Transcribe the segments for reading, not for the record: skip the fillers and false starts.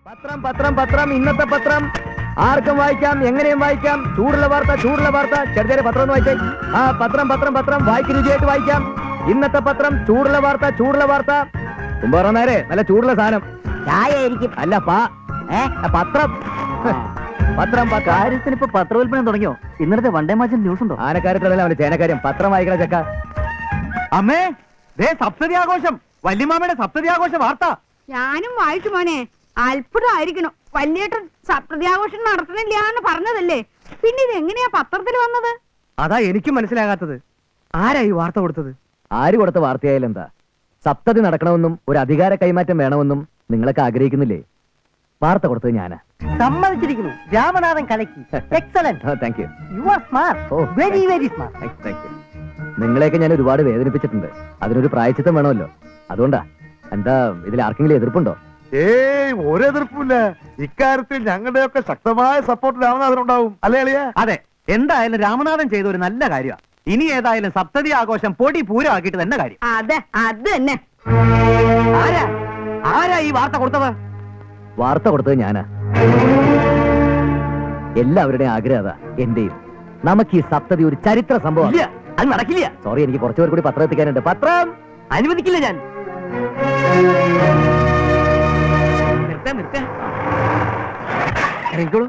പത്രം പത്രം പത്രം ഇന്നത്തെ പത്രം ആർക്കും വായിക്കാം, എങ്ങനെയും വായിക്കാം. ചൂടുള്ള വാർത്ത ചെറുതേരെ പത്രം ഒന്ന് വായിച്ചേ. ആ പത്രം പത്രം പത്രം വായിക്ക് രുചിയായിട്ട് വായിക്കാം. ഇന്നത്തെ പത്രം ചൂടുള്ള വാർത്ത. കുമ്പറ നേരെ നല്ല ചൂടുള്ള സാധനം ചായ ആയിരിക്കും. അല്ല പത്രം പത്രം കാര്യത്തിന് ഇപ്പൊ പത്രവിൽപ്പന തുടങ്ങിയോ? ഇന്നലത്തെ വണ്ടേ മാച്ചിന്റെ ന്യൂസ് ഉണ്ടോ? ആനക്കാര്യത്തിലല്ല അവന്റെ ചേനക്കാര്യം. പത്രം വായിക്കണ ചക്ക. അമ്മേ ദേ സപ്തതി ആഘോഷം, വല്യമാമയുടെ സപ്തതി ആഘോഷ വാർത്ത. ഞാനും വായിച്ചു മോനെ. അത്ഭുതമായിരിക്കണം. വലിയേട്ടൻ സപ്രത്യാഘോഷം നടത്തണില്ല എന്ന് പറഞ്ഞതല്ലേ, പിന്നെ ഇത് എങ്ങനെയാ പത്രത്തിൽ വന്നത്? അതാ എനിക്കും മനസ്സിലാകാത്തത്. ആരാ ഈ വാർത്ത കൊടുത്തത്? ആര് കൊടുത്ത വാർത്തയായാലും എന്താ, സപ്തതി നടക്കണമെന്നും ഒരു അധികാര കൈമാറ്റം വേണമെന്നും നിങ്ങളൊക്കെ ആഗ്രഹിക്കുന്നില്ലേ? വാർത്ത കൊടുത്തത് ഞാനാ. സമ്മതിച്ചിരിക്കുന്നു. രാമനാഥൻ കലക്കി. Excellent. Thank you. You are smart. Very very smart. Thank you. നിങ്ങളെയൊക്കെ ഞാൻ ഒരുപാട് വേദനിപ്പിച്ചിട്ടുണ്ട്. അതിനൊരു പ്രായച്ചിത്തം വേണമല്ലോ. അതുകൊണ്ടാ. എന്താ ഇതിൽ ആർക്കെങ്കിലും എതിർപ്പുണ്ടോ? ഏയ് ഒരു എതിർപ്പില്ല. ഇക്കാര്യത്തിൽ ഞങ്ങളുടെയൊക്കെ ശക്തമായ സപ്പോർട്ട് രാമനാഥനുണ്ടാവും. അല്ലേ അളിയ? അതെ, എന്തായാലും രാമനാഥൻ ചെയ്ത ഒരു നല്ല കാര്യമാണ്. ഇനി ഏതായാലും സപ്തതി ആഘോഷം പൊടി പൂരമാക്കിയിട്ട് തന്നെ കാര്യം. അതെ, അത് തന്നെ. ആരാ ഈ വാർത്ത കൊടുത്തത്? വാർത്ത കൊടുത്തത് ഞാനാ. എല്ലാവരുടെയും ആഗ്രഹം അതാ, എന്റെയും. നമുക്ക് ഈ സപ്തതി ഒരു ചരിത്ര സംഭവം. ഇല്ല, അത് നടക്കില്ല. സോറി, എനിക്ക് കുറച്ചുപേർ കൂടി പത്രം എത്തിക്കാനുണ്ട്. പത്രം അനുവദിക്കില്ല ഞാൻ. ഇറങ്ങിക്കോളൂ.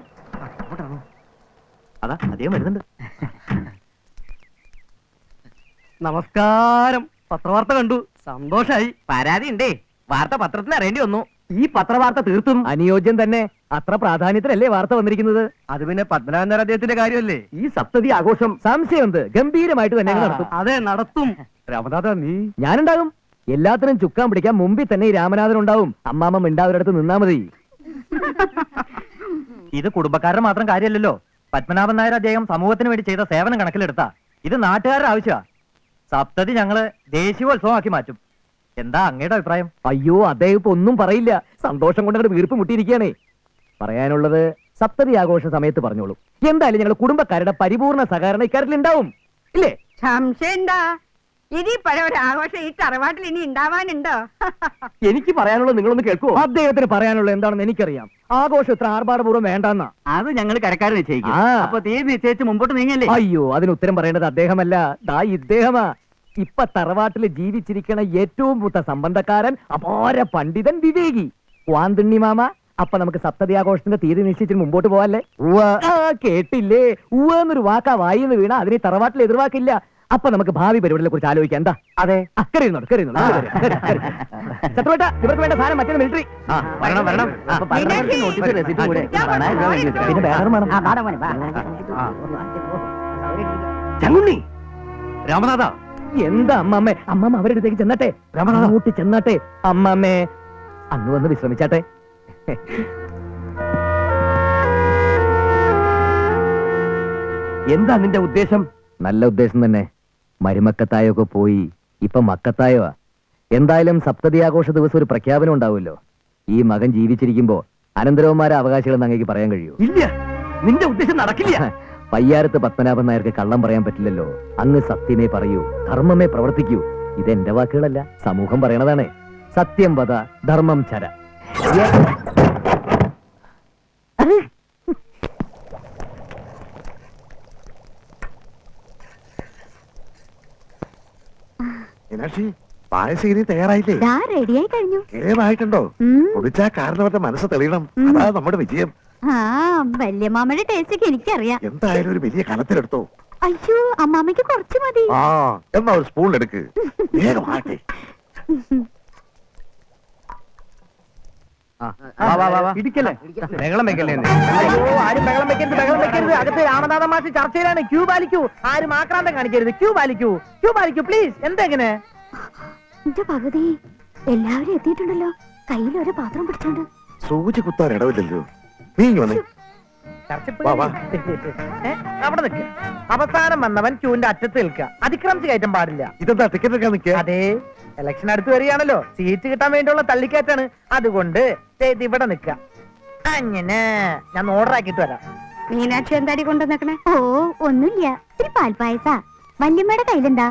അതാ അദ്ദേഹം വരുന്നുണ്ട്. നമസ്കാരം. പത്രവാർത്ത കണ്ടു, സന്തോഷായി. പരാതി ഉണ്ടേ, വാർത്ത പത്രത്തിൽ അറിയേണ്ടി വന്നു. ഈ പത്രവാർത്ത തീർത്തും അനുയോജ്യം തന്നെ. അത്ര പ്രാധാന്യത്തിലല്ലേ വാർത്ത വന്നിരിക്കുന്നത്? അത് പിന്നെ പത്മനാഭൻ അദ്ദേഹത്തിന്റെ കാര്യമല്ലേ. ഈ സപ്തതി ആഘോഷം സംശയമുണ്ട്, ഗംഭീരമായിട്ട് തന്നെ നടത്തും. അതെ, നടത്തും. രാമനാഥ, നീ ഞാനുണ്ടാകും. എല്ലാത്തിനും ചുക്കാൻ പിടിക്കാൻ മുമ്പിൽ തന്നെ ഈ രാമനാഥൻ ഉണ്ടാവും. അമ്മാമ്മ മിണ്ടാവരടുത്ത് നിന്നാ മതി. ഇത് കുടുംബക്കാരുടെ മാത്രം കാര്യമല്ലല്ലോ. പത്മനാഭൻ നായർ അദ്ദേഹം സമൂഹത്തിന് വേണ്ടി ചെയ്ത സേവനം കണക്കിലെടുത്താ ഇത് നാട്ടുകാരുടെ ആവശ്യമാ. സപ്തതി ഞങ്ങള് ദേശീയോത്സവമാക്കി മാറ്റും. എന്താ അങ്ങയുടെ അഭിപ്രായം? അയ്യോ, അദ്ദേഹം ഇപ്പൊ ഒന്നും പറയില്ല. സന്തോഷം കൊണ്ട് അങ്ങോട്ട് വീർപ്പ് മുട്ടിയിരിക്കുകയാണേ. പറയാനുള്ളത് സപ്തതി ആഘോഷ സമയത്ത് പറഞ്ഞോളൂ. എന്തായാലും ഞങ്ങൾ കുടുംബക്കാരുടെ പരിപൂർണ സഹകരണം ഇക്കാര്യത്തിൽ ഉണ്ടാവും, ഇല്ലേ? സംശയം എന്താ? ഇനി പഴയ ഒരു ആഘോഷം ഈ തറവാട്ടിൽ ഇനി ഉണ്ടാവാനുണ്ടോ? എനിക്ക് പറയാനുള്ളത് നിങ്ങളൊന്ന് കേൾക്കുമോ? അദ്ദേഹത്തിന് പറയാനുള്ളത് എന്താണെന്ന് എനിക്കറിയാം. ആഘോഷം ഇത്ര ആർഭാടപൂർവ്വം വേണ്ടെന്നാ. അത് ഞങ്ങൾ കരക്കാർ നിശ്ചയിക്കും. ആ. അപ്പൊ തീയതി നിശ്ചയിച്ച് മുമ്പോട്ട് നീങ്ങല്ലേ? അയ്യോ, അതിന് ഉത്തരം പറയേണ്ടത് അദ്ദേഹമല്ല, ദാ ഇദ്ദേഹമാ. ഇപ്പൊ തറവാട്ടിൽ ജീവിച്ചിരിക്കണ ഏറ്റവും മൂത്ത സംബന്ധക്കാരൻ, അപാര പണ്ഡിതൻ, വിവേകി വാന്തിണ്ണി മാമ. അപ്പൊ നമുക്ക് സപ്തതി ആഘോഷത്തിന്റെ തീയതി നിശ്ചയിച്ചിട്ട് മുമ്പോട്ട് പോവാല്ലേ? കേട്ടില്ലേ? എന്നൊരു വാക്കാ വായിന്ന് വീണ അതിന് തറവാട്ടിൽ എതിർവാക്കില്ല. അപ്പൊ നമുക്ക് ഭാവി പരിപാടികളെ കുറിച്ച് ആലോചിക്കാം. എന്താ? അതെ, അക്കരെ ചട്ടുവേട്ട, ഇവർക്ക് വേണ്ട സാധനം മറ്റേ മിലിറ്ററി. വരണം. നോട്ടീസ്, രസീതും കൂടെ. പിന്നെ ബാനറും വേണം. ചങ്കുണ്ണി, രാമനാഥ. എന്താ അമ്മമ്മേ? അമ്മമ്മ അവരുടെ അടുത്തേക്ക് ചെന്നാട്ടെ. അങ്ങോട്ട് ചെന്നാട്ടെ. അമ്മമ്മേ അന്ന് വന്ന് വിശ്രമിച്ചാട്ടെ. എന്താ നിന്റെ ഉദ്ദേശം? നല്ല ഉദ്ദേശം തന്നെ. മരുമക്കത്തായൊക്കെ പോയി ഇപ്പൊ മക്കത്തായോ. എന്തായാലും സപ്തതി ആഘോഷ ദിവസം ഒരു പ്രഖ്യാപനം ഉണ്ടാവുമല്ലോ. ഈ മകൻ ജീവിച്ചിരിക്കുമ്പോ അനന്തരവന്മാരെ അവകാശികളെന്ന് അങ്ങേക്ക് പറയാൻ കഴിയൂ? ഇല്ല, നിന്റെ ഉദ്ദേശം നടക്കില്ല. പയ്യാരത്ത് പത്മനാഭൻ നായർക്ക് കള്ളം പറയാൻ പറ്റില്ലല്ലോ. അങ്ങ് സത്യമേ പറയൂ, ധർമ്മമേ പ്രവർത്തിക്കൂ. ഇതെന്റെ വാക്കുകളല്ല, സമൂഹം പറയണതാണ്. സത്യം വദ ധർമ്മം ചര. മീനാക്ഷി, പായസം ഇനി തയ്യാറായില്ലേ? റെഡിയായി കഴിഞ്ഞു. കേമായിട്ടുണ്ടോ? കുടിച്ചാ കാരണവരുടെ മനസ്സ് തെളിയണം. അതാ നമ്മുടെ വിജയം. വല്യമാമയുടെ ടേസ്റ്റ് എനിക്കറിയാം. എന്തായാലും ഒരു വലിയ കലത്തിലെടുത്തോ. അയ്യോ, അമ്മാമ്മയ്ക്ക് കുറച്ച് മതി. ആ, എന്നാ ഒരു സ്പൂണിലെടുക്ക്. വേഗം ആട്ടെ. ഇടിക്കല്ലേ, ബഹളം വെക്കല്ലേ. അയ്യോ, ആരും ബഹളം വെക്കരുത്. അകത്ത് രാമനാഥ മാഷ് ചർച്ചയിലാണ്. ക്യൂ പാലിക്കൂ. ആരും ആക്രാന്തം കാണിക്കരുത്. ക്യൂ പാലിക്കൂ പ്ലീസ്. എന്തെങ്ങനെ? എന്റെ പകുതി എല്ലാവരും എത്തിയിട്ടുണ്ടല്ലോ. കയ്യിൽ ഒരു പാത്രം പിടിച്ചോണ്ട്. സൂചി കുത്താൻ ഇടവില്ലല്ലോ. നീ വന്നേ. വാ, വാ. അവിടെ നിൽക്ക. അവസാനം വന്നവൻ ക്യൂവിന്റെ അറ്റത്ത് നിൽക്കുക. അതിക്രമിച്ച് കയറ്റാൻ പാടില്ല. ഇതെന്താ ടിക്കറ്റ് എടുക്കാൻ നിൽക്കുക? അതെ, ഇലക്ഷൻ അടുത്ത് വരികയാണല്ലോ. സീറ്റ് കിട്ടാൻ വേണ്ടിയുള്ള തള്ളിക്കയറ്റാണ്. അതുകൊണ്ട് ഇവിടെ നിൽക്കുക. അങ്ങനെ ഞാൻ ഓർഡർ ആക്കിയിട്ട് വരാം. മീനാക്ഷി എന്താടി കൊണ്ടുവന്നേക്കണേ? ഓ, ഒന്നുമില്ല. ഇത്തിരി പാൽപ്പായസ. വല്യമ്മയുടെ കയ്യിലെന്താ?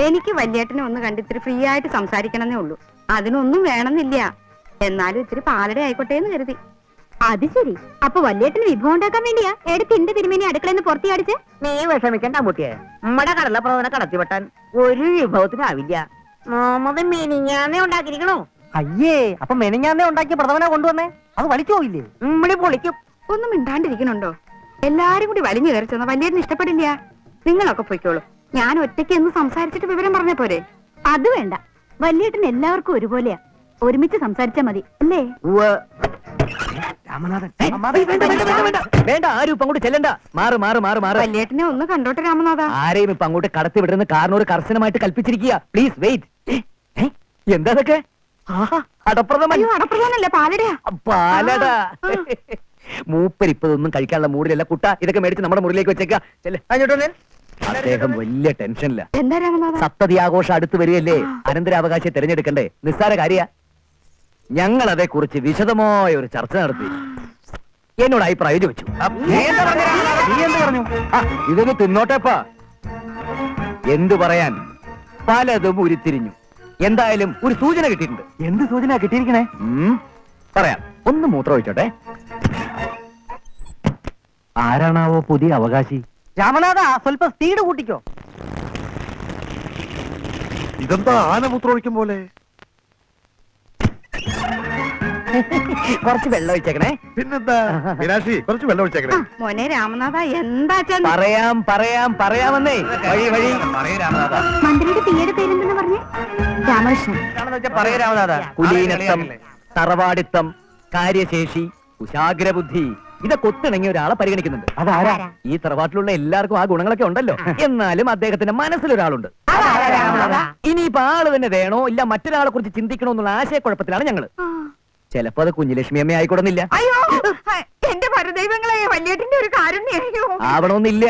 എനിക്ക് വല്യേട്ടനെ ഒന്ന് കണ്ടിത്തിരി ഫ്രീ ആയിട്ട് സംസാരിക്കണമെന്നേ ഉള്ളൂ. അതിനൊന്നും വേണമെന്നില്ല. എന്നാലും ഇത്തിരി പാലട ആയിക്കോട്ടെ എന്ന് കരുതി. അത് ശരി. അപ്പൊ വല്യേട്ടന് വിഭവം ഉണ്ടാക്കാൻ വേണ്ടിയാ എടുത്തിന്റെ തിരുമേനി അടുക്കളന്ന് പുറത്തിയടിച്ച്? നീ വിഷമിക്കണ്ട അമ്മൂട്ടിയെ. നമ്മടെ കടലപ്രവനെ കടത്തിവെട്ടാൻ ഒരു വിഭവത്തിനാവില്ല. മുഹമ്മദ് മിനിഞ്ഞാന്നേ ഉണ്ടാക്കിയിരിക്കണോ? അയ്യേ, അപ്പൊ മെനിഞ്ഞാന്നേ ഉണ്ടാക്കിയ പ്രഥമന കൊണ്ടുവന്നേ, അത് വലിച്ചു പോയില്ലേ? നമ്മടി പൊളിക്കും. ഒന്നും മിണ്ടാണ്ടിരിക്കണുണ്ടോ? എല്ലാരും കൂടി വലിഞ്ഞു കയറി ചെന്ന വല്യേട്ടന് ഇഷ്ടപ്പെടില്ല. നിങ്ങളൊക്കെ പൊയ്ക്കോളൂ. ഞാൻ ഒറ്റയ്ക്ക് എന്ന് സംസാരിച്ചിട്ട് വിവരം പറഞ്ഞ പോരെ? അത് വേണ്ട, വല്യേട്ടൻ എല്ലാവർക്കും ഒരുപോലെയാ. ഒരുമിച്ച് സംസാരിച്ചാ മതി അല്ലേ? വേണ്ട, ആരും ഇപ്പൊ അങ്ങോട്ട് ചെല്ലണ്ട. മാറ് മാറ് മാറ് മാറ്. വല്യേട്ടനെ ഒന്ന് കണ്ടോട്ടെ രാമനാഥ. ആരെയും ഇപ്പൊ അങ്ങോട്ട് കടത്തി വിടുന്ന കാരണവർ കർശനമായിട്ട് കൽപ്പിച്ചിരിക്കുക. Please wait. എന്താ ഇതൊക്കെ? അടപ്രഥമൻ. അയ്യോ, അടപ്രധാനല്ലേ, പാലടയാ. പാലടാ. മൂപ്പരിപ്പതൊന്നും കഴിക്കാനുള്ള മൂടിലല്ല കുട്ട. ഇതൊക്കെ മേടിച്ച് നമ്മുടെ മുറിയിലേക്ക് വെച്ചേക്ക. അദ്ദേഹം വലിയ ടെൻഷനില്ല. എന്താ രാമനാഥ? സപ്തതി ആഘോഷം അടുത്ത് വരികയല്ലേ? അനന്തരാവകാശം തിരഞ്ഞെടുക്കണ്ടേ? നിസ്സാര കാര്യ. ഞങ്ങൾ അതേ കുറിച്ച് വിശദമായ ഒരു ചർച്ച നടത്തി. എന്നോട് അഭിപ്രായം ചോദിച്ചു. ഇതൊന്ന് തിന്നോട്ടെപ്പാ. എന്തു പറയാൻ, പലതും ഉരുത്തിരിഞ്ഞു. എന്തായാലും ഒരു സൂചന കിട്ടിയിട്ടുണ്ട്. എന്ത് സൂചന കിട്ടിയിരിക്കണേ? പറയാം. ഒന്ന് മൂത്രം ഒഴിച്ചോട്ടെ. ആരാണാവോ പുതിയ അവകാശി? രാമനാഥ, സ്വല്പം സ്പീഡ് കൂട്ടിക്കോ. ഇതെന്താ ആനമൂത്രം ഒഴിക്കും പോലെ? കുറച്ച് വെള്ളം ഒഴിച്ചേക്കണേ. പിന്നെന്താ മീനാക്ഷി, കുറച്ച് വെള്ളം ഒഴിച്ചേക്കണേ. മോനെ രാമനാഥ, എന്താ പറയാമെന്നേ. വഴി വഴി. മന്ത്രിയുടെ പിയുടെ പേരെന്തെന്ന് പറഞ്ഞേ? രാമകൃഷ്ണൻ. കുലീനത്വം, തറവാടിത്തം, കാര്യശേഷി, കുശാഗ്രബുദ്ധി, ഇതൊക്കെ ഒത്തിണങ്ങിയ ഒരാളെ പരിഗണിക്കുന്നുണ്ട്. അതാരാ? ഈ തറവാട്ടിലുള്ള എല്ലാവർക്കും ആ ഗുണങ്ങളൊക്കെ ഉണ്ടല്ലോ. എന്നാലും അദ്ദേഹത്തിന്റെ മനസ്സിലൊരാളുണ്ട്. ഇനിയിപ്പോ ആള് തന്നെ വേണോ ഇല്ല മറ്റൊരാളെ കുറിച്ച് ചിന്തിക്കണോ എന്നുള്ള ആശയക്കുഴപ്പത്തിലാണ് ഞങ്ങള്. ചിലപ്പോ അത് കുഞ്ഞുലക്ഷ്മി അമ്മ ആയിക്കൊടുന്നില്ല. അയ്യോ, എന്റെ പരദൈവങ്ങളെ, വല്യേട്ടന്റെ ഒരു കാരുണ്യോ. ആവണമെന്നില്ല.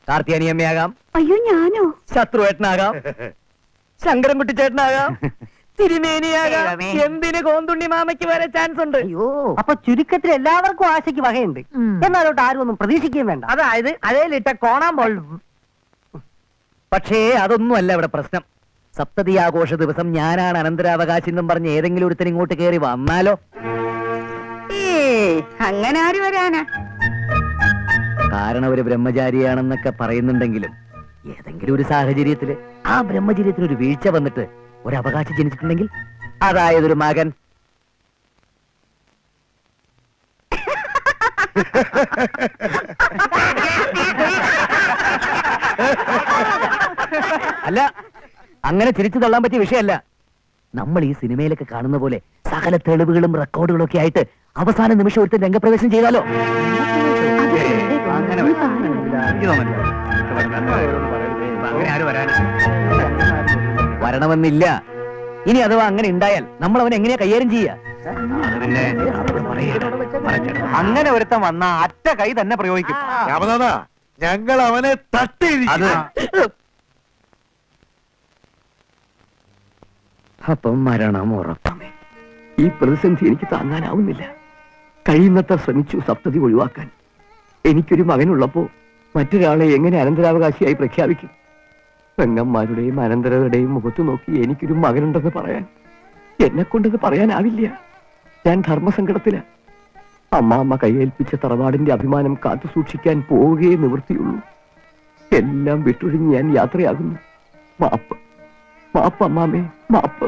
കാർത്തിയാനി അമ്മയാകാം. അയ്യോ, ഞാനോ? ശത്രുവേട്ടനാകാം. ശങ്കരൻകുട്ടി ചേട്ടനാകാം. തിരുമേനിയാകാം. എന്തിന് കോന്തുണ്ണി മാമയ്ക്ക് വരെ ചാൻസ് ഉണ്ട്. അയ്യോ, അപ്പൊ ചുരുക്കത്തിൽ എല്ലാവർക്കും ആശയ്ക്ക് വകയുണ്ട്. എന്നാലോട്ട് ആരും ഒന്നും പ്രതീക്ഷിക്കുകയും വേണ്ട. അതായത് അതേലിട്ട കോണാൻ പോൾ. പക്ഷേ അതൊന്നും അല്ല ഇവിടെ പ്രശ്നം. സപ്തതി ആഘോഷ ദിവസം ഞാനാണ് അനന്തരാവകാശി എന്നും പറഞ്ഞ് ഏതെങ്കിലും ഒരുത്തൻ ഇങ്ങോട്ട് കയറി വന്നാലോ? അങ്ങനെ ആര് വരാനാ? കാരണം ഒരു ബ്രഹ്മചാരിയാണെന്നൊക്കെ പറയുന്നുണ്ടെങ്കിലും ഏതെങ്കിലും ഒരു സാഹചര്യത്തില് ആ ബ്രഹ്മചര്യത്തിന് ഒരു വീഴ്ച വന്നിട്ട് ഒരു അവകാശം ജനിച്ചിട്ടുണ്ടെങ്കിൽ, അതായത് ഒരു മകൻ. അല്ല, അങ്ങനെ ചിരിച്ചു തള്ളാൻ പറ്റിയ വിഷയമല്ല. നമ്മൾ ഈ സിനിമയിലൊക്കെ കാണുന്ന പോലെ സകല തെളിവുകളും റെക്കോർഡുകളും ഒക്കെ ആയിട്ട് അവസാന നിമിഷം ഒരുത്തൻ രംഗപ്രവേശം ചെയ്താലോ? വരണമെന്നില്ല. ഇനി അഥവാ അങ്ങനെ ഉണ്ടായാൽ നമ്മൾ അവനെ എങ്ങനെയാ കൈകാര്യം ചെയ്യാ? അങ്ങനെ ഒരുത്തം വന്ന അറ്റ കൈ തന്നെ പ്രയോഗിക്കും. രാമനാഥ, ഞങ്ങൾ അവനെ തട്ടിയിരിക്കും. അപ്പം മരണം ഉറപ്പാണ്. ഈ പ്രതിസന്ധി എനിക്ക് താങ്ങാനാവുന്നില്ല. കഴിയുന്നത്ര ശ്രമിച്ചു സപ്തതി ഒഴിവാക്കാൻ. എനിക്കൊരു മകനുള്ളപ്പോ മറ്റൊരാളെ എങ്ങനെ അനന്തരാവകാശിയായി പ്രഖ്യാപിക്കും? പെങ്ങന്മാരുടെയും അനന്തരരുടെയും മുഖത്ത് നോക്കി എനിക്കൊരു മകനുണ്ടെന്ന് പറയാൻ എന്നെ കൊണ്ടത് പറയാനാവില്ല. ഞാൻ ധർമ്മസങ്കടത്തില. അമ്മാമ്മ കൈയേൽപ്പിച്ച തറവാടിന്റെ അഭിമാനം കാത്തു സൂക്ഷിക്കാൻ പോവുകയേ നിവൃത്തിയുള്ളൂ. എല്ലാം വിട്ടൊഴിഞ്ഞ് ഞാൻ യാത്രയാകുന്നു. മാപ്പ്, മാപ്പ് അമ്മാമേ, മാപ്പ്.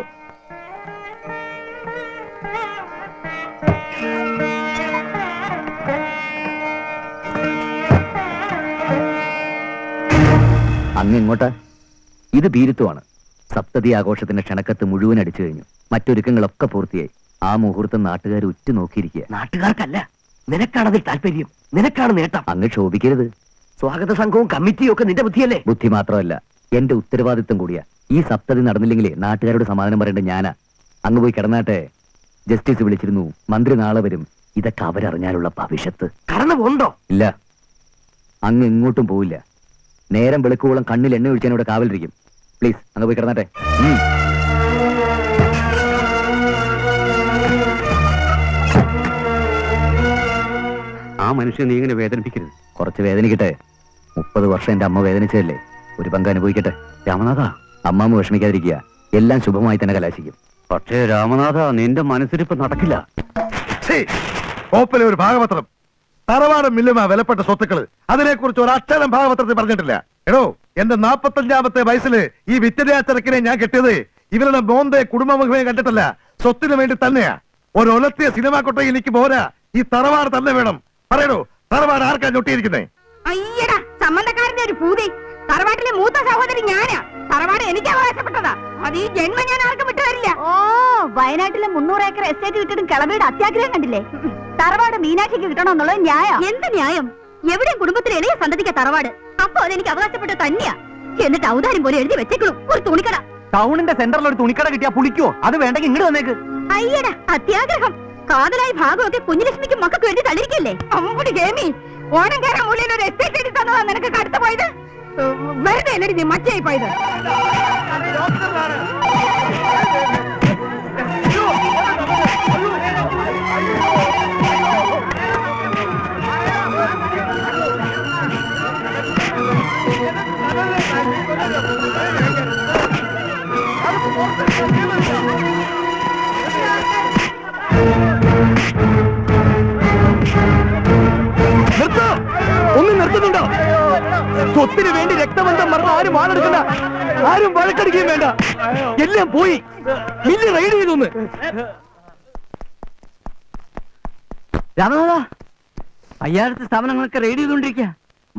അങ്ങ് ഇങ്ങോട്ട്. ഇത് ഭീരുത്വമാണ്. സപ്തതി ആഘോഷത്തിന്റെ ക്ഷണക്കത്ത് മുഴുവൻ അടിച്ചു കഴിഞ്ഞു. മറ്റൊരുക്കങ്ങളൊക്കെ പൂർത്തിയായി. ആ മുഹൂർത്തം നാട്ടുകാർ ഉറ്റു നോക്കിയിരിക്കുക. നാട്ടുകാർക്കല്ല, നിനക്കാണതിൽ താല്പര്യം, നിനക്കാണ് നേട്ടം. അങ്ങ് ക്ഷോഭിക്കരുത്. സ്വാഗത സംഘവും കമ്മിറ്റിയും ഒക്കെ നിന്റെ ബുദ്ധിയല്ലേ? ബുദ്ധി മാത്രമല്ല, എന്റെ ഉത്തരവാദിത്വം കൂടിയാ. ഈ സപ്തതി നടന്നില്ലെങ്കിലേ നാട്ടുകാരോട് സമാധാനം പറയേണ്ടത് ഞാനാ. അങ്ങ് പോയി കിടന്നാട്ടെ. ജസ്റ്റിസ് വിളിച്ചിരുന്നു, മന്ത്രി നാളെ വരും. ഇതൊക്കെ അവരറിഞ്ഞാലുള്ള ഭവിഷ്യത്ത്. കടന്നു പോണ്ടോ? ഇല്ല, അങ്ങ് എങ്ങോട്ടും പോവില്ല. നേരം വെളുക്കുവോളം കണ്ണിൽ എണ്ണ ഒഴിച്ചാൽ ഇവിടെ കാവലിരിക്കും. പ്ലീസ് അങ്ങ് പോയി കിടന്നാട്ടെ. ആ മനുഷ്യനെ നീ ഇങ്ങനെ വേദനിപ്പിക്കരുത്. കുറച്ച് വേദനിക്കട്ടെ. 30 വർഷം എന്റെ അമ്മ വേദനിച്ചതല്ലേ, ഒരു പങ്ക് അനുഭവിക്കട്ടെ. രാമനാഥ, അമ്മാമ്മ വിഷമിക്കാതിരിക്കുക. എല്ലാം ശുഭമായി തന്നെ കലാശിക്കും. പക്ഷേ രാമനാഥ, നിന്റെ മനസ്സിരിപ്പ് നടക്കില്ല. കോപ്പിലെ ഒരു ഭാഗപത്രം. തറവാട് മില്ലുമാ വിലപ്പെട്ട സ്വത്തുക്കള്. അതിനെക്കുറിച്ച് ഒരു അക്ഷരം ഭാഗപത്രത്തിൽ പറഞ്ഞിട്ടില്ല. എടോ, എന്റെ 45ാമത്തെ വയസ്സില് ഈ വിദ്യാഭ്യാസത്തിനെ ഞാൻ കെട്ടിയത് ഇവരുടെ മോന്തെ കുടുംബമുഖമേ കണ്ടിട്ടല്ല, സ്വത്തിന് വേണ്ടി തന്നെയാ. ഒരു ഒലത്തിയ സിനിമ കൊട്ടയിൽ എനിക്ക് പോരാ, ഈ തറവാട് തന്നെ വേണം. പറയണോ, തറവാട് ആർക്കാ ഞൊട്ടിയിരിക്കുന്നേ? അയ്യടാ, സംബന്ധക്കാരന്റെ ഒരു പൂതി. തറവാട്ടിലെ മൂത്ത സഹോദരി ഞാനാ. തറവാട് എനിക്ക് അവകാശപ്പെട്ടതാ. അത് ഈ ജന്മം ഞാൻ ആർക്കും വിട്ടുതരില്ല. ഓ, വയനാട്ടിലെ 300 ഏക്കർ എസ്റ്റേറ്റ് വിട്ടിട്ടും കിളവിയുടെ അത്യാഗ്രഹം കണ്ടില്ലേ? തറവാട് മീനാക്ഷിക്ക് കിട്ടണമെന്നുള്ളത് ന്യായം. എന്ത് ന്യായം? എവിടെയും കുടുംബത്തിലെ ഇളയ സന്തതിക്ക തറവാട്. അപ്പൊ അതെനിക്ക് അവകാശപ്പെട്ടത് തന്നെയാ. എന്നിട്ട് ഔദാര്യം പോലെ എഴുതി വെച്ചേക്കണം ഒരു തുണിക്കട. ടൗണിന്റെ സെന്ററിൽ ഒരു തുണിക്കട കിട്ടിയാ പുളിക്കോ? അത് വേണ്ടെങ്കിൽ ഇങ്ങോട്ട് വന്നേക്ക്. അയ്യടാ, അത്യാഗ്രഹം. കാതലായി ഭാഗമൊക്കെ കുഞ്ഞുലക്ഷ്മിക്കും മക്കൾക്ക് വേണ്ടി തള്ളിരിക്കല്ലേ? അമ്പുടി ഗേമി, ഓണം കയറാൻ മൂലയിൽ ഒരു എസ്റ്റേറ്റ് എഴുതി തന്നതാ നിനക്ക് കടുത്ത പോയത്. വെറുതെ അല്ലടി നീ മച്ചയായി പോയത്. ഒന്ന് നിർത്തുന്നുണ്ടോ? സ്വത്തിന് വേണ്ടി രക്തബന്ധം മറന്ന് ആരും ആളെടുക്കണ്ട, ആരും വഴക്കടിക്കുകയും വേണ്ട. എല്ലാം പോയി. മില്ല് റൈഡ് ചെയ്തൊന്ന്. രാമനാഥ, അയ്യായിരത്തി സ്ഥാപനങ്ങളൊക്കെ റെയ്ഡ് ചെയ്തുകൊണ്ടിരിക്കുക.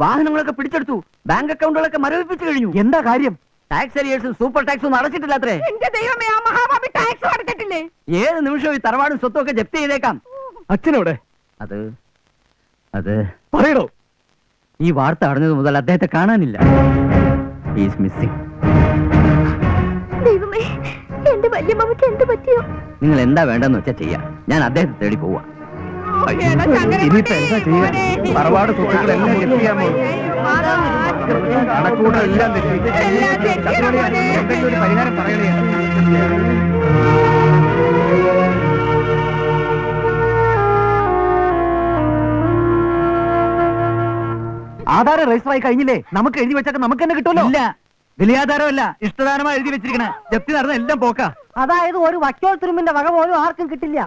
വാഹനങ്ങളൊക്കെ പിടിച്ചെടുത്തു. ബാങ്ക് അക്കൗണ്ടുകളൊക്കെ മരവിപ്പിച്ചു കഴിഞ്ഞു. എന്താ കാര്യം? ടാക്സ് അരിയേഴ്സും സൂപ്പർ ടാക്സും ഒന്നും അടച്ചിട്ടില്ലാത്രേ. എന്റെ ദൈവമേ, ആ മഹാഭാവി ടാക്സ് അടച്ചിട്ടില്ലേ? ഏത് നിമിഷവും ഈ തറവാടും സ്വത്തും ഒക്കെ ജപ്തി ചെയ്തേക്കാം. അച്ഛനോടെ അത് അത് പറയണോ? ഈ വാർത്ത അറിഞ്ഞത് മുതൽ അദ്ദേഹത്തെ കാണാനില്ല. Is missing. ദൈവമേ, എന്റെ വല്യമ്മക്ക് എന്ത് പറ്റിയോ? നിങ്ങൾ എന്താ വേണ്ടെന്ന് വെച്ചാൽ ചെയ്യാം. ഞാൻ അദ്ദേഹത്തെ തേടി പോവാ. ഇനിയിപ്പോ എന്താ ചെയ്യാ? തറവാട് സ്വത്തുക്കളെല്ലാം ജപ്തിയാൻ പോകും. കണക്കൂടെല്ലാം തെറ്റി. എന്തെങ്കിലും ഒരു പരിഹാരം പറയണേ. ആധാരം രജിസ്റ്റർ ആയി കഴിഞ്ഞില്ലേ? നമുക്ക് എഴുതി വെച്ചൊക്കെ നമുക്ക് തന്നെ കിട്ടുമല്ലോ. ഇല്ല, വിലയാധാരമല്ല, ഇഷ്ടദാനമായി എഴുതി വെച്ചിരിക്കണേ. ജപ്തി നടന്ന എല്ലാം പോക്കാ. അതായത് ഒരു വക്കോൽ തുരുമ്പിന്റെ വക പോലും ആർക്കും കിട്ടില്ല.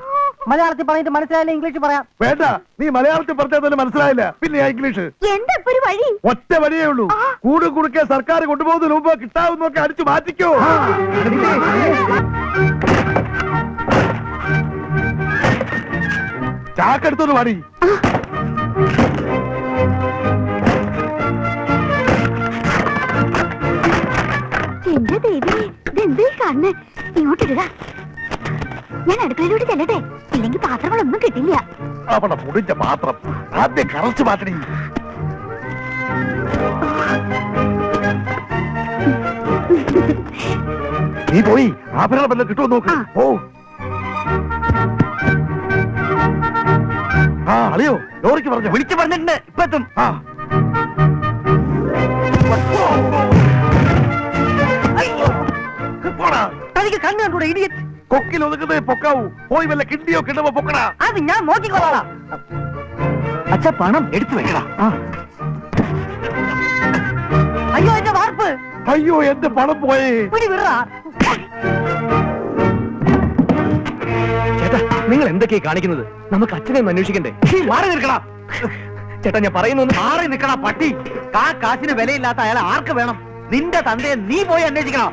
മലയാളത്തിൽ പറഞ്ഞിട്ട് മനസ്സിലായില്ല, ഇംഗ്ലീഷ് പറയാം. വേണ്ട, നീ മലയാളത്തിൽ പറഞ്ഞാൽ തന്നെ മനസ്സിലായില്ല, പിന്നെ ഇംഗ്ലീഷ്. എന്താ ഇപ്പൊ ഒരു വഴി? ഒറ്റ വഴിയേ ഉള്ളൂ. കൂട് കുടുക്കെ സർക്കാർ കൊണ്ടുപോകുന്നതിന് മുമ്പ് കിട്ടാവുന്നൊക്കെ അടിച്ചു മാറ്റിക്കോ. ചാക്കെടുത്തൊരു പണി. എന്റെ ദേവി, ഇതെന്തേ കണ്ണ്? ഇങ്ങോട്ടിടുക. ഞാൻ അടുക്കളയിലൂടെ ചെല്ലട്ടെ, ഇല്ലെങ്കിൽ പാത്രങ്ങളൊന്നും കിട്ടില്ല. അവിടെ മുടിഞ്ഞ പാത്രം ആദ്യം കറച്ചു മാറ്റണി. നീ പോയി ആഭരണം വല്ലതും കിട്ടുമോ നോക്ക്. ഓ ആ അളിയോ, ലോറിക്ക് പറഞ്ഞു. വിളിച്ചു പറഞ്ഞിട്ടുണ്ട്, ഇപ്പൊ എത്തും. ആ പോടാ. തനിക്ക് കണ്ണു കണ്ടൂടെ ഇടിയറ്റ്? കൊക്കിൽ ഒതുക്കുന്നേ പൊക്കാവൂ. പോയി വല്ല കിണ്ടിയോ കിട്ടുമ്പോ പൊക്കടാ. അത് ഞാൻ നോക്കിക്കോളാം. അച്ഛ, പണം എടുത്തു വെക്കടാ. അയ്യോ, എന്റെ വാർപ്പ്. അയ്യോ, എന്റെ പണം പോയേ. പിടി വിടറാ. ചേട്ടാ, നിങ്ങൾ എന്തൊക്കെയാ കാണിക്കുന്നത്? നമുക്ക് അച്ഛനെ ഒന്ന് അന്വേഷിക്കണ്ടേ? മാറി നിൽക്കടാ. ചേട്ടാ, ഞാൻ പറയുന്നു. മാറി നിൽക്കടാ പട്ടി. കാശിന് വിലയില്ലാത്ത അയാളെ ആർക്ക് വേണം? നിന്റെ തന്തയെ നീ പോയി അന്വേഷിക്കണം.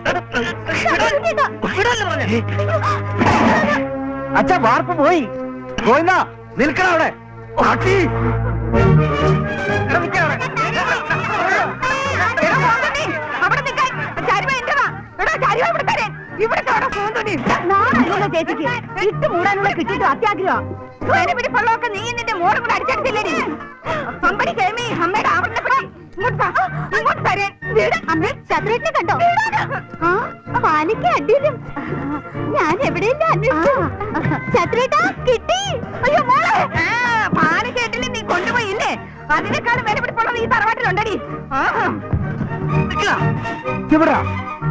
അച്ഛ, വാർപ്പ് പോയി. പോയിന്നാ നിൽക്കണം അവിടെ. പട്ടി. ചേച്ചിക്ക് ഇട്ട് മൂടാനുള്ള കിട്ടിയിട്ട് അത്യാഗ്രഹം. പിടിപ്പള്ളൊക്കെ നീ നിന്റെ മോളും കൂടെ അടിച്ചടിച്ചില്ലേ? അമ്പടി കേമി, അമ്മയുടെ ആവരണപ്പെട്ടി ഇങ്ങോട്ട് തരേ. അമ്മ ചന്ദ്രേട്ടനെ കണ്ടോ? പാലിക്ക് അടിയിലും ഞാൻ എവിടെയില്ല അന്വേഷിച്ചു. ചന്ദ്രേട്ടാ, കിട്ടി. അയ്യോ മോളെ, പാല് കേട്ടില്ലേ നീ കൊണ്ടുപോയില്ലേ? അതിനേക്കാളും വില പിടിപ്പുള്ളത് ഈ തറവാട്ടിലുണ്ടടി. ഇവിടെ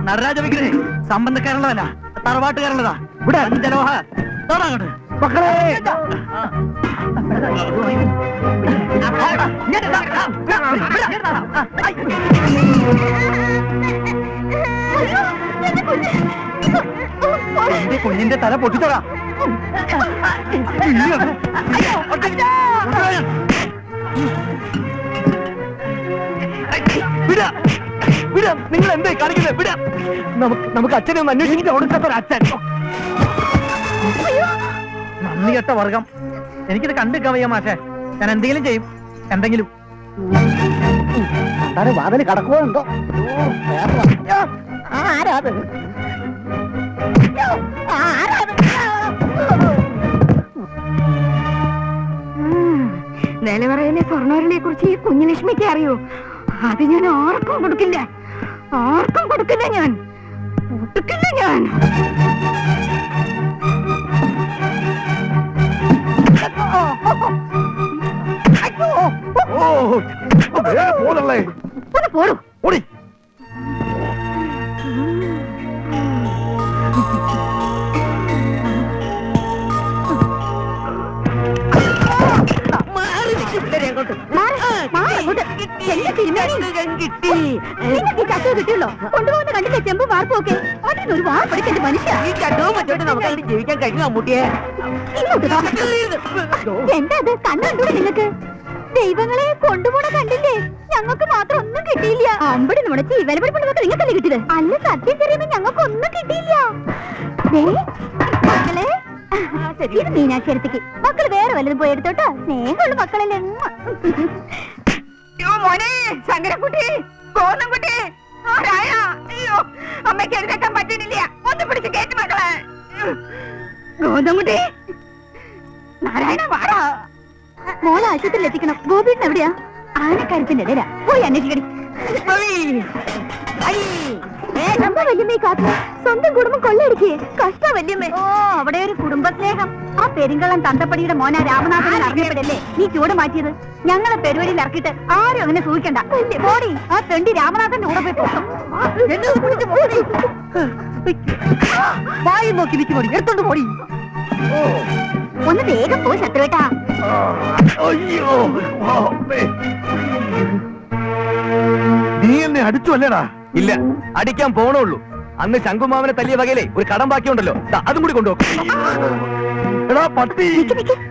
നടരാജ വിഗ്രഹേ സംബന്ധക്കാരുള്ളതല്ല, തറവാട്ടുകാരുള്ളതാ. ഇവിടെ ജനോഹ അങ്ങോട്ട് മക്കളെ. എന്റെ കുഞ്ഞിന്റെ തല പൊട്ടിച്ചോടാ. നിങ്ങൾ എന്തായി കാണിക്കുന്നത്? വിടാ. നമുക്ക് അച്ഛനെ ഒന്ന് അന്വേഷിച്ചിട്ട് കൊടുക്കാത്ത അച്ഛൻ. നന്ദി കെട്ട വർഗം. എനിക്കിത് കണ്ടിരിക്കാൻ വയ്യ മാഷെ. ഞാൻ എന്തെങ്കിലും ചെയ്യും, എന്തെങ്കിലും. വാതിൽ കടക്കുവോ എന്തോ? ആരാത്? നിലവറയിലെ സ്വർണ്ണവരനെ കുറിച്ച് ഈ കുഞ്ഞുലക്ഷ്മിക്ക് അറിയോ? അത് ഞാൻ ആർക്കും കൊടുക്കില്ല, ആർക്കും കൊടുക്കില്ല, ഞാൻ കൊടുക്കില്ല. ഞാൻ പോലല്ലേ ഒന്ന് പോടും. ഓടി. കിട്ടിയല്ലോ കൊണ്ടുപോകുന്ന കണ്ടില്ലേ ചെമ്പ് വാർപ്പൊക്കെ? അതിനൊരു വാർപ്പടിക്കണ്ട മനുഷ്യ. ജീവിക്കാൻ കഴിഞ്ഞു അമ്മൂട്ടിയെ. എന്താ അത്? കണ്ണു കണ്ടൂടെ നിങ്ങൾക്ക്? ദൈവങ്ങളെ കൊണ്ടുപോണ കണ്ടില്ലേ? ഞങ്ങൾക്ക് മാത്രം ഒന്നും കിട്ടിയില്ല. അമ്പടി നുണച്ച് വിലപിടിപ്പുള്ള മക്കൾ നിങ്ങൾക്കല്ലേ കിട്ടിയത്? അല്ല, സത്യം ചെറിയുമ്പോ ഞങ്ങൾക്ക് ഒന്നും കിട്ടിയില്ല. മക്കളെ, ഇത് മീനാക്ഷി അടുത്തേക്ക്. മക്കള് വേറെ വല്ലതും പോയി എടുത്തോട്ടോ. സ്നേഹമുള്ള മക്കളല്ലേ. മോനെ, ശങ്കരൻകുട്ടി, ഗോതൻകുട്ടി, ആരായ? അയ്യോ, അമ്മയ്ക്ക് എഴുന്നേക്കാൻ പറ്റുന്നില്ല. ഒന്ന് പിടിച്ച് കേട്ടു മക്കളെ. ഗോതൻകുട്ടി, നാരായണ വാടാ. മോളെ ആശുപത്രിയിൽ എത്തിക്കണം. ഗോപീട്ടൻ എവിടെയാ? ആനക്കാര്യത്തിന്റെ ഇടയിലാ. പോയി അന്വേഷിക്കടി. വല്യമ്മേ കാത്തു, സ്വന്തം കുടുംബം കൊള്ളയടിക്കേ. കഷ്ട വല്യമ്മേ. ഓ, അവിടെ ഒരു കുടുംബ സ്നേഹം. ആ പെരുങ്കള്ളം തന്തപ്പടിയുടെ മോനാ രാമനാഥൻ അറിഞ്ഞപ്പോഴല്ലേ നീ ചൂട് മാറ്റിയത്? ഞങ്ങളെ പെരുവഴിയിൽ ഇറക്കിയിട്ട് ആരും അങ്ങനെ സൂഹിക്കണ്ട. പോടി, ആ തെണ്ടി രാമനാഥന്റെ കൂടെ പോയി പോകും. വായി നോക്കി നിൽക്ക് പോടി, എടുത്തോണ്ട് പോടി. ഒന്ന് വേഗം പോ ശത്രുവേട്ടാ. അയ്യോ, അമ്മേ. നീ എന്നെ അടിച്ചു അല്ലേടാ? ഇല്ല, അടിക്കാൻ പോണുള്ളൂ. അന്ന് ശംഖുമാവനെ തല്ലിയ വകയിലെ ഒരു കടം ബാക്കിയുണ്ടല്ലോ, അതും കൂടി കൊണ്ടുപോകും. എടാ പട്ടി.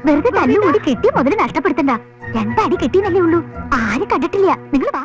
വെറുതെ തല്ലുകൂടി കെട്ടി മുതൽ നഷ്ടപ്പെടുത്തണ്ട. രണ്ടടി കെട്ടിയെന്നല്ലേ ഉള്ളൂ. ആരും കണ്ടിട്ടില്ല. നിങ്ങൾ വാ.